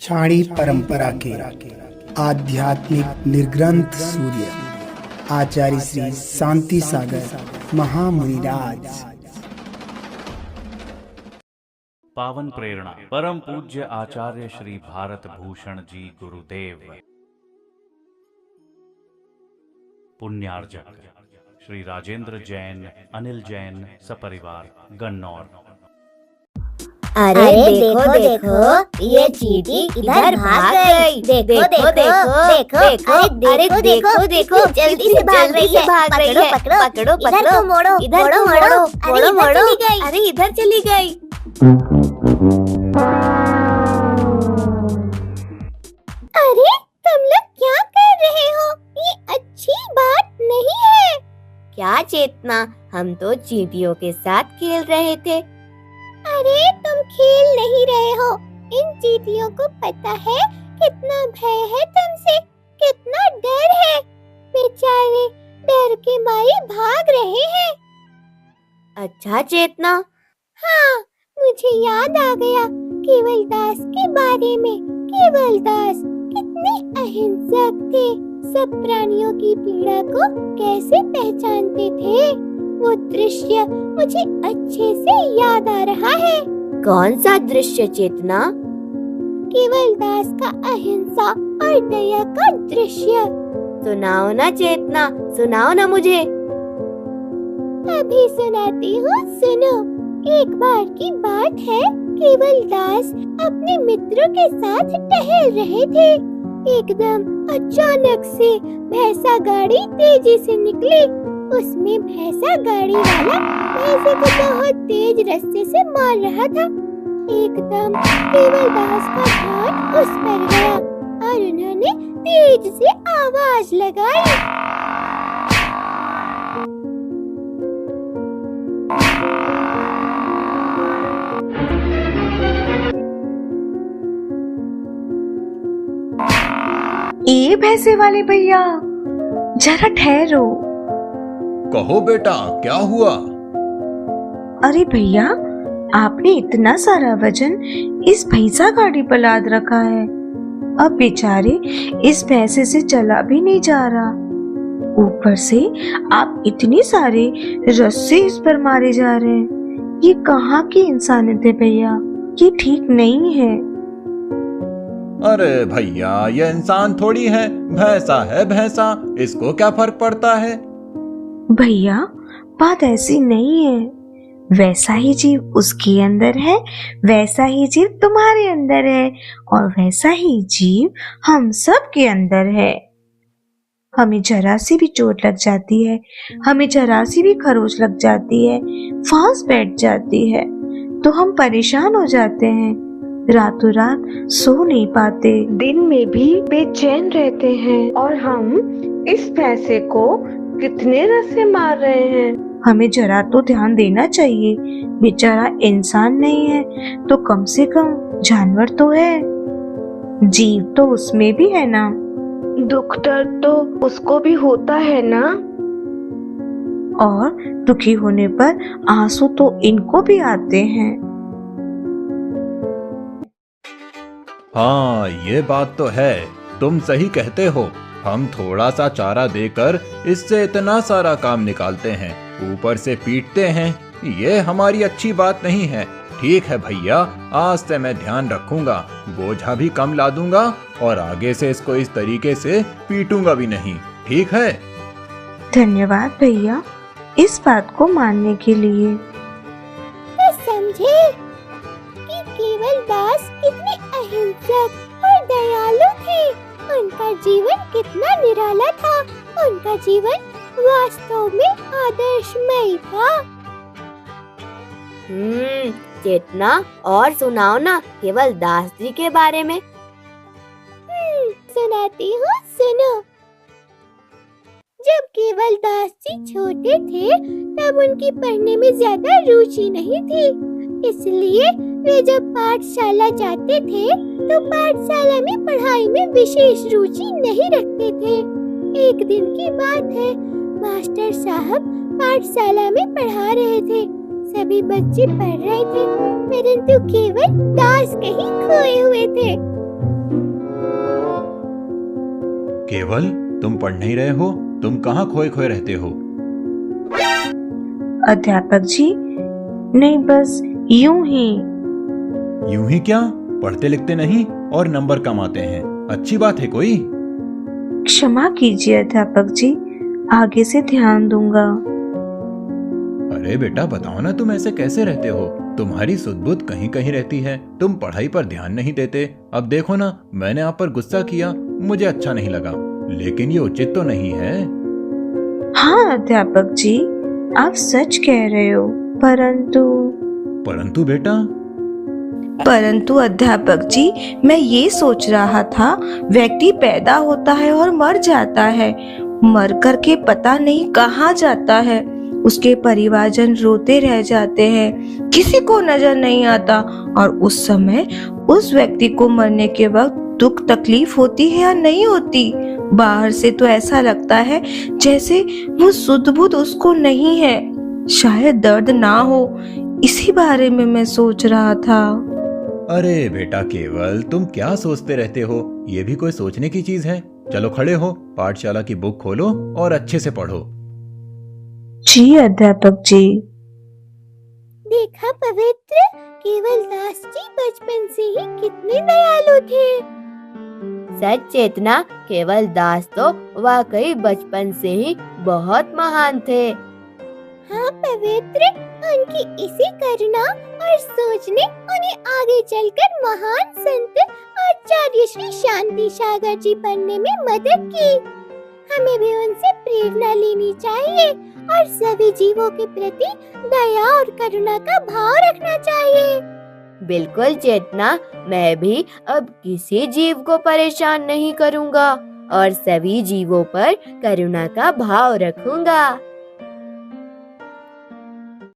छाड़ी परंपरा के आध्यात्मिक निर्ग्रंथ सूर्य आचार्य श्री शांति सागर महामुनिराज। पावन प्रेरणा परम पूज्य आचार्य श्री भारत भूषण जी गुरुदेव। पुण्यार्जक श्री राजेंद्र जैन, अनिल जैन सपरिवार, गन्नौर। अरे देखो देखो ये चींटी इधर भाग गई। देखो देखो देखो अरे देखो देखो जल्दी से भाग रही है। पकड़ो पकड़ो पकड़ो मोड़ो इधर मोड़ो मोड़ो। अरे इधर चली गई। अरे तुम लोग क्या कर रहे हो? ये अच्छी बात नहीं है। क्या चेतना, हम तो चींटियों के साथ खेल रहे थे। अरे तुम खेल नहीं रहे हो। इन चींटियों को पता है कितना भय है तुमसे, कितना डर है। बेचारे डर के मारे भाग रहे हैं। अच्छा चेतना। हाँ, मुझे याद आ गया केवलदास के बारे में। केवलदास कितने अहिंसक थे, सब प्राणियों की पीड़ा को कैसे पहचानते थे। वो दृश्य मुझे अच्छे से याद आ रहा है। कौन सा दृश्य चेतना? केवलदास का अहिंसा और दया का दृश्य। सुनाओ ना चेतना, सुनाओ ना मुझे। अभी सुनाती हूँ, सुनो। एक बार की बात है, केवलदास अपने मित्रों के साथ टहल रहे थे। एकदम अचानक से भैंसा गाड़ी तेजी से निकली। उसमें भैंसा गाड़ी वाला भैंसे को बहुत तेज रस्से से मार रहा था। एकदम केवलदास का ध्यान उस पर गया और उन्होंने तेज से आवाज लगाई। ए भैंसे वाले भैया, जरा ठहरो। कहो बेटा, क्या हुआ? अरे भैया, आपने इतना सारा वजन इस भैंसा गाड़ी पर लाद रखा है। अब बेचारे इस भैंसे से चला भी नहीं जा रहा। ऊपर से आप इतनी सारे रस्से इस पर मारे जा रहे हैं। ये कहाँ की इंसानियत है भैया? ये ठीक नहीं है। अरे भैया, ये इंसान थोड़ी है, भैंसा है भैंसा, इसको क्या फर्क पड़ता है? भैया, बात ऐसी नहीं है। वैसा ही जीव उसके अंदर है, वैसा ही जीव तुम्हारे अंदर है, और वैसा ही जीव हम सब के अंदर है। हमें जरा सी भी चोट लग जाती है, हमें जरा सी भी खरोच लग जाती है, फांस बैठ जाती है, तो हम परेशान हो जाते हैं। रातों रात सो नहीं पाते, दिन में भी बेचैन रहते हैं। और हम इस भैंसे को कितने रस्से मार रहे हैं। हमें जरा तो ध्यान देना चाहिए। बेचारा इंसान नहीं है तो कम से कम जानवर तो है, जीव तो उसमें भी है ना। दुख दर्द तो उसको भी होता है ना। और दुखी होने पर आंसू तो इनको भी आते हैं। हाँ, ये बात तो है, तुम सही कहते हो। हम थोड़ा सा चारा देकर इससे इतना सारा काम निकालते हैं, ऊपर से पीटते हैं। ये हमारी अच्छी बात नहीं है। ठीक है भैया, आज से मैं ध्यान रखूंगा, बोझा भी कम लादूंगा और आगे से इसको इस तरीके से पीटूंगा भी नहीं। ठीक है? धन्यवाद भैया इस बात को मानने के लिए। तो समझे कि केवलदास कितने अहिंसक और दयालु थे। उनका जीवन कितना निराला था। उनका जीवन वास्तव में आदर्शमय था। चेतना, और सुनाओ ना केवलदास जी के बारे में। सुनाती हूँ, सुनो। जब केवलदास जी छोटे थे तब उनकी पढ़ने में ज्यादा रुचि नहीं थी। इसलिए वे जब पाठशाला जाते थे तो पाठशाला में पढ़ाई में विशेष रुचि नहीं रखते थे। एक दिन की बात है, मास्टर साहब पाठशाला में पढ़ा रहे थे। सभी बच्चे पढ़ रहे थे, परंतु केवल दास कहीं खोए हुए थे। केवल तुम पढ़ नहीं रहे हो? तुम कहाँ खोए खोए रहते हो? अध्यापक जी, नहीं बस यूं ही। यूं ही क्या? पढ़ते लिखते नहीं और नंबर कम आते हैं, अच्छी बात है कोई? क्षमा कीजिए अध्यापक जी, आगे से ध्यान दूंगा। अरे बेटा बताओ ना, तुम ऐसे कैसे रहते हो? तुम्हारी सुध-बुध कहीं कहीं रहती है, तुम पढ़ाई पर ध्यान नहीं देते। अब देखो ना, मैंने आप पर गुस्सा किया, मुझे अच्छा नहीं लगा, लेकिन ये उचित तो नहीं है। हाँ अध्यापक जी, आप सच कह रहे हो, परंतु बेटा? परंतु अध्यापक जी, मैं ये सोच रहा था, व्यक्ति पैदा होता है और मर जाता है, मर कर के पता नहीं कहाँ जाता है, उसके परिवारजन रोते रह जाते हैं, किसी को नजर नहीं आता, और उस समय उस व्यक्ति को मरने के वक्त दुख तकलीफ होती है या नहीं होती? बाहर से तो ऐसा लगता है जैसे वो सुध बुध उसको नहीं है, शायद दर्द ना हो, इसी बारे में मैं सोच रहा था। अरे बेटा केवल, तुम क्या सोचते रहते हो? ये भी कोई सोचने की चीज है? चलो खड़े हो, पाठशाला की बुक खोलो और अच्छे से पढ़ो। जी अध्यापक जी। देखा पवित्र, केवल दास जी बचपन से ही कितने दयालु थे। सच चेतना, केवल दास तो वाकई बचपन से ही बहुत महान थे। हाँ पवित्र, उनकी इसी करुणा और सोच ने उन्हें आगे चलकर महान संत आचार्य श्री शांति सागर जी बनने में मदद की। हमें भी उनसे प्रेरणा लेनी चाहिए और सभी जीवों के प्रति दया और करुणा का भाव रखना चाहिए। बिल्कुल चेतना, मैं भी अब किसी जीव को परेशान नहीं करूँगा और सभी जीवों पर करुणा का भाव रखूँगा।